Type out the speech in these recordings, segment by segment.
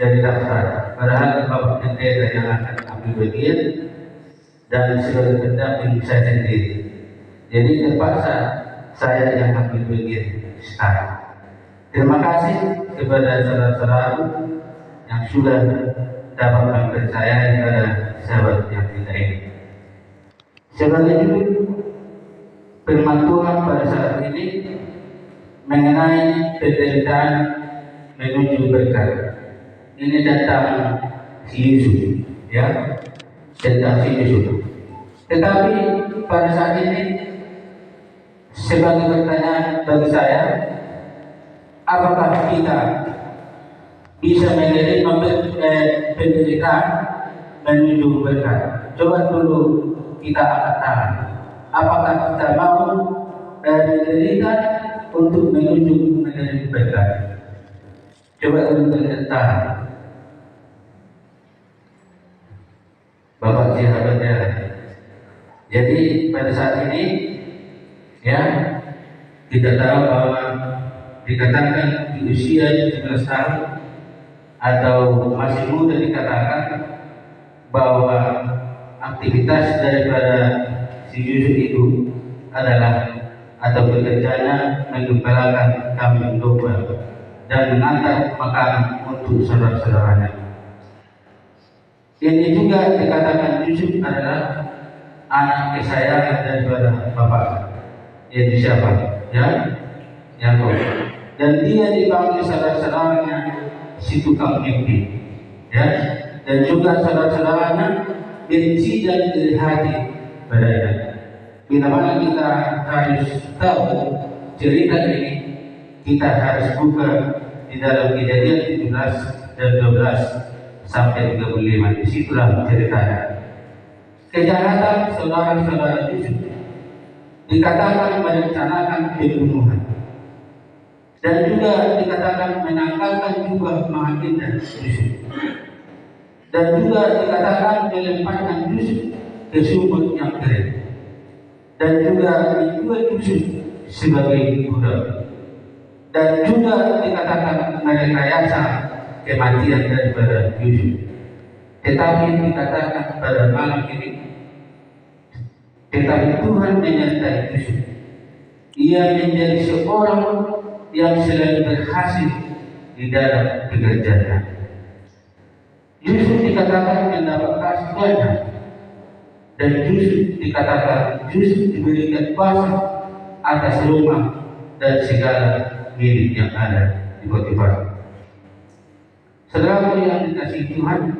dari daftar. Padahal Bapak Pendeta yang akan ambil bagian dan sebagai pendamping saya sendiri. Jadi terpaksa saya yang ambil bagian sekarang. Terima kasih kepada saudara-saudara yang sudah dapat mempercayai pada sahabat yang kita ini. Sebagai judul firman Tuhan pada saat ini mengenai penderitaan menuju berkat. Ini tentang si Yusuf, ya, tentang si Yusuf. Tetapi pada saat ini sebagai pertanyaan bagi saya, apakah kita bisa menjadi penderitaan menuju berkat? Coba dulu kita angkat tangan. Apakah kita mau menderita untuk menuju berkat? Coba dulu angkat tangan. Bapak sahabatnya. Jadi pada saat ini, ya, kita tahu bahwa dikatakan di usia 17 tahun atau masih muda dikatakan bahwa aktivitas daripada si Yusuf itu adalah atau bekerjanya menggembalakan kambing domba dan mengantar makanan untuk saudara-saudaranya. Ini juga dikatakan Yusuf adalah anak kesayangan daripada bapak, yaitu siapa? Ya, Yakub. Dan dia dipanggil saudara-saudaranya si tukang mimpi, ya. Dan juga saudara-saudaranya benci dan iri hati padanya. Bila mana kita harus tahu cerita ini, kita harus buka di dalam Kejadian 17 dan 12 sampai 35. Disitulah ceritanya. Kejahatan saudara-saudara Yusuf dikatakan merencanakan pembunuhan dan juga dikatakan menanggalkan jubah Mahakinda Yusuf, dan juga dikatakan melemparkan Yusuf ke sumur yang kering, dan juga menjual Yusuf sebagai budak, dan juga dikatakan merekayasa kematian daripada Yusuf. Tetapi dikatakan pada malam ini, tetapi Tuhan menyertai Yusuf. Ia menjadi seorang yang selalu berhasil di dalam pekerjaannya. Yusuf dikatakan mendapat kasih banyak, dan Yusuf dikatakan Yusuf diberikan kuasa atas rumah dan segala milik yang ada di Potifar. Saudara yang dikasihi Tuhan,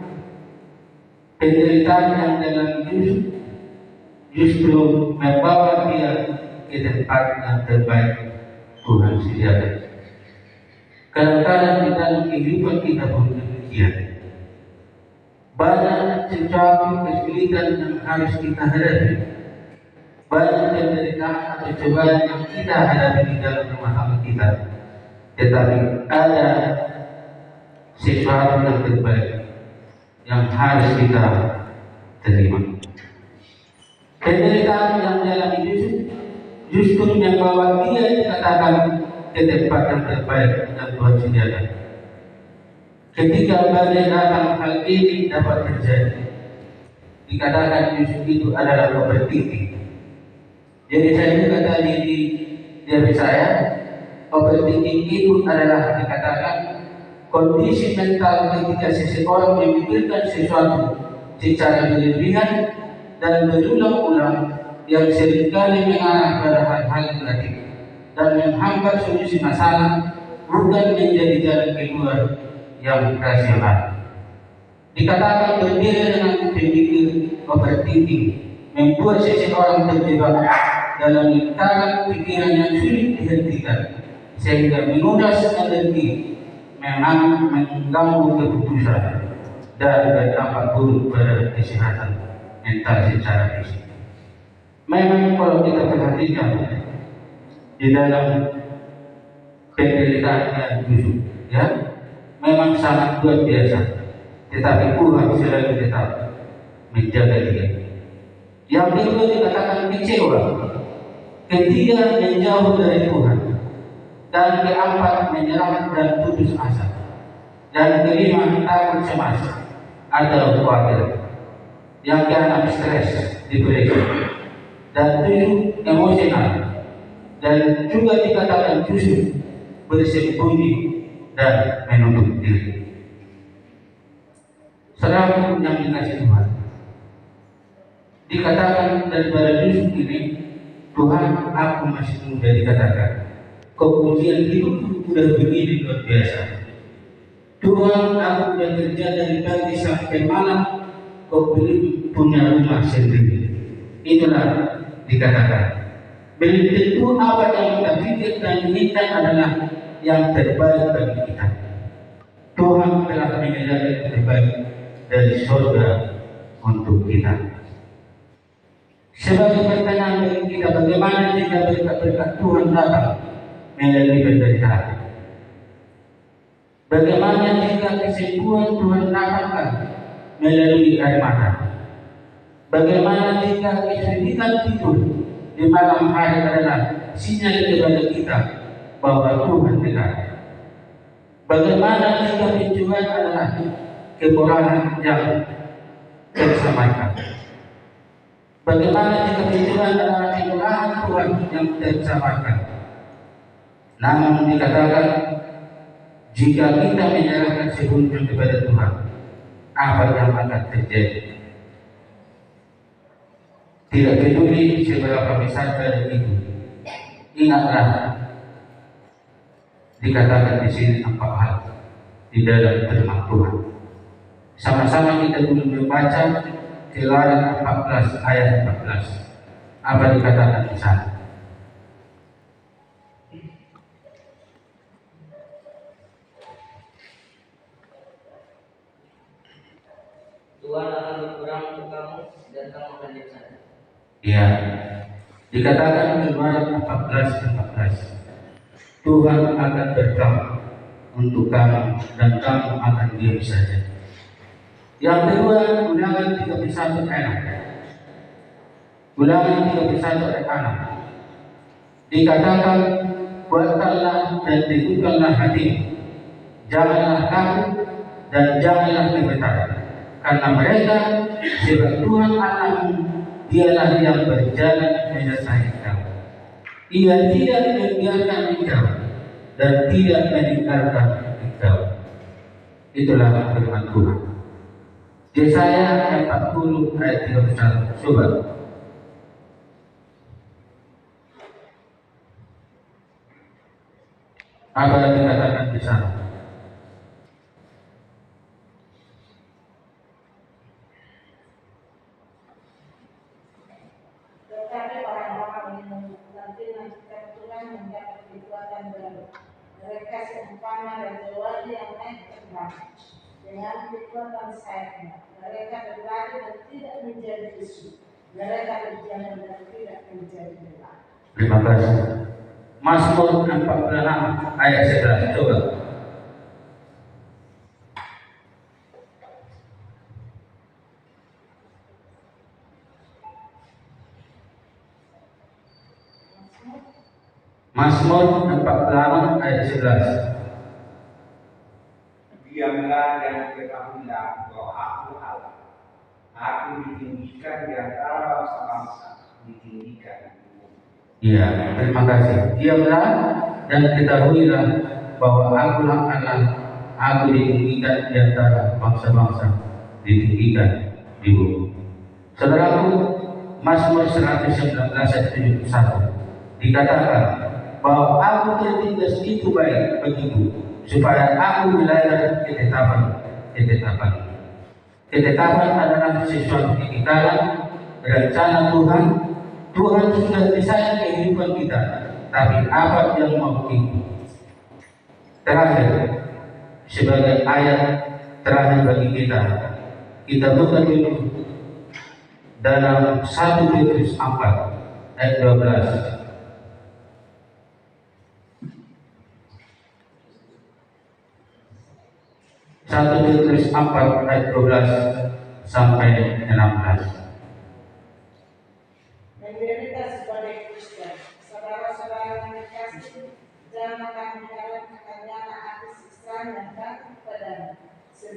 penderitaan yang dalam Yusuf justru membawa dia ke tempat yang terbaik Tuhan sediakan. Kadang-kadang di dalam kehidupan kita pun demikian. Banyak sesuatu kesulitan yang harus kita hadapi. Banyak penderitaan atau cobaan yang kita hadapi di dalam rumah tangga kita. Tetapi ada sesuatu yang terbaik yang harus kita terima. Penderitaan yang dialami Yusuf justru membawa dia dikatakan ke tempat yang terbaik yang Tuhan sediakan. Ketika badai datang, hal ini dapat terjadi. Dikatakan Yusuf itu adalah overthinking. Jadi saya juga tadi di diri saya, overthinking itu adalah dikatakan kondisi mental ketika seseorang memikirkan sesuatu secara berlebihan dan berulang-ulang yang seringkali mengarah pada hal-hal negatif dan menghambat solusi masalah, bukan menjadi jalan keluar yang rasional. Dikatakan berbeda dengan pemikir overthinking, membuat seseorang terjebak dalam lingkaran pikiran yang sulit dihentikan, sehingga menguras energi, mengganggu keputusan, dan berdampak buruk pada kesehatan mental secara fisik. Memang kalau kita perhatikan di dalam penderitaan Yusuf, ya, memang sangat luar biasa. Tetapi Tuhan selalu tetap menjaga dia. Yang kedua dikatakan kecewa, ketiga menjauh dari Tuhan, dan keempat menyerah dan putus asa. Dan kelima, takut cemas atau khawatir. Yang keenam, stres, depresi. Dan tujuh, emosional. Dan juga dikatakan justru bersembunyi dan menutup diri. Saudaraku yang dikasihi Tuhan, dikatakan daripada justru ini, Tuhan, aku masih muda, dikatakan kepujian hidupku sudah begini luar biasa. Tuhan, aku sudah kerja dari pagi sampai malam, kau belum punya rumah sendiri. Itulah dikatakan. Belum tentu apa yang kita pikirkan dan inginkan adalah yang terbaik bagi kita. Tuhan telah menyediakan yang terbaik dari surga untuk kita. Sebagai pertanyaan bagi kita, bagaimana jika berkat-berkat Tuhan datang melalui penderitaan? Bagaimana jika kesembuhan Tuhan datangkan melalui air mata? Bagaimana jika kesulitan tidur di malam hari adalah sinyal kepada kita bahwa Tuhan dekat? Bagaimana jika pencobaan adalah kemurahan yang tersamarkan? Bagaimana jika pencobaan adalah kemurahan Tuhan yang tersamarkan? Namun dikatakan, jika kita menyerahkan sepenuhnya kepada Tuhan, apa yang akan terjadi? Tidak peduli seberapa besar dari itu, ingatlah dikatakan di sini 4 hal di dalam firman Tuhan. Sama-sama kita dulu membaca Keluaran 14 ayat 14. Apa dikatakan di sana? Tuhan akan berperang untuk kamu dan kamu akan diam. Ya, dikatakan Keluaran 14:14. Tuhan akan berperang untuk kamu dan kamu akan diam saja. Yang kedua, Ulangan 31 ayat 6. Ulangan 31 ayat 6. Dikatakan, buatkanlah dan teguhkanlah hati, janganlah takut dan janganlah gemetar, karena mereka sebab Tuhan Allahmu dialah yang berjalan menyertai kamu. Ia tidak membiarkan engkau dan tidak meninggalkan engkau. Itulah firman Tuhan. Yesaya 40 ayat 31. Coba. Apa yang dikatakan di sana? Tetapi orang-orang yang menanti-nantikan Tuhan mendapat kekuatan baru. Mereka seumpama raja-wali yang naik terbang dengan kekuatan sayapnya. Mereka berlari dan tidak menjadi lesu. Mereka berjalan dan tidak menjadi lelah. Terima kasih. Mazmur 46 ayat 11. Coba. Mazmur 46 ayat 11. Diamlah dan ketahuilah bahwa aku Allah. Aku ditinggikan di antara bangsa-bangsa, ditinggikan di bumi. Iya, terima kasih. Diamlah dan ketahuilah bahwa aku Allah. Aku ditinggikan di antara bangsa-bangsa, ditinggikan di bumi. Saudaraku, Mazmur 119 ayat 71 dikatakan bahwa aku tertindas itu baik bagiku, supaya aku belajar ketetapan. Ketetapan adalah sesuatu kekekalan, rencana Tuhan. Tuhan sudah desain kehidupan kita, tapi apa yang mau kita? Terakhir, sebagai ayat terakhir bagi kita buka dulu dalam 1 Petrus 4 ayat 12. 1 Petrus 4 ayat 12 sampai 16. Menderita sebagai Kristen, saudara-saudara yang dikasihi, jangan kamu heran akan nyala api siksaan yang datang kepadamu.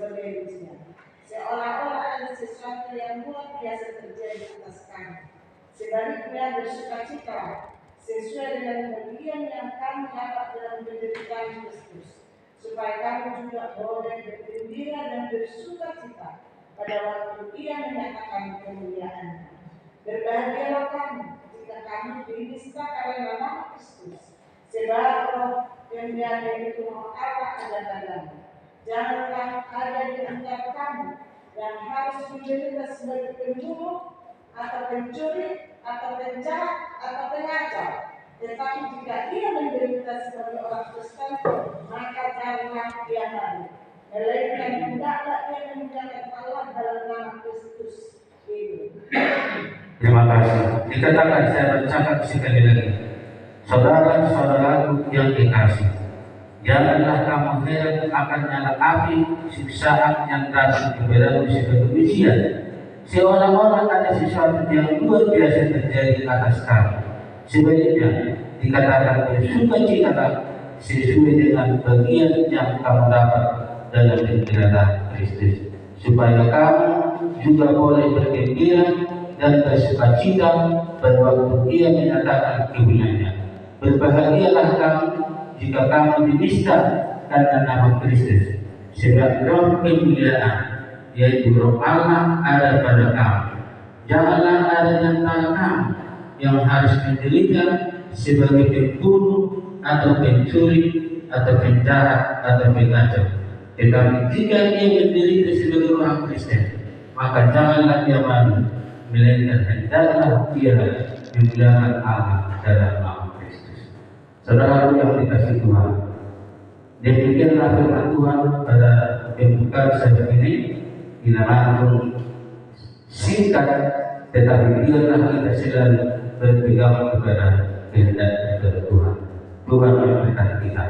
sebagai ujian. Seolah-olah ada sesuatu yang luar biasa terjadi atas kami. Sebaliknya bersukacita sesuai dengan bagian yang kami dapat dalam penderitaan Kristus, supaya kami juga boleh bergembira dan bersukacita pada waktu Ia menyatakan kemuliaan. Berbahagialah kami jika kami dinista karena nama Kristus, sebab roh pembiayaan itu Allah ada dalam. Janganlah ada di antara kamu yang harus menderita sebagai pembunuh atau pencuri atau penjahat atau pengacau. Tetapi jika ia menderita sebagai orang Kristen, maka janganlah ia malu. Melainkan hendaklah ia memuliakan Allah dalam nama Kristus itu. Terima kasih. Dikatakan saya bercakap sekali lagi. Saudara-saudaraku yang dikasih, janganlah kamu heran akan nyala api siksaan yang datang kepadamu sebagai ujian, seolah-olah ada sesuatu yang luar biasa terjadi atas kamu. Sebaliknya dikatakan bersukacitalah sesuai dengan bagian yang kamu dapat dalam penderitaan Kristus, supaya kamu juga boleh bergembira dan bersukacita pada waktu Ia menyatakan kemuliaan-Nya. Berbahagialah kamu jika kamu dinista karena nama Kristus, sebab roh kemuliaan, yaitu roh Allah ada pada kamu. Janganlah ada di antara kamu yang harus menderita sebagai pembunuh atau pencuri atau penjahat atau pengacau. Tetapi jika ia menderita sebagai orang Kristen, maka janganlah dia malu, melainkan hendaklah dia memuliakan Allah dalam nama Kristus. Saudara yang dikasihi Tuhan, demikianlah firman Tuhan pada pembukaan saja ini. Kita langsung singkat, tetapi biarlah kita selalu berpegang kepada kehendak Tuhan. Tuhan memberkati kita.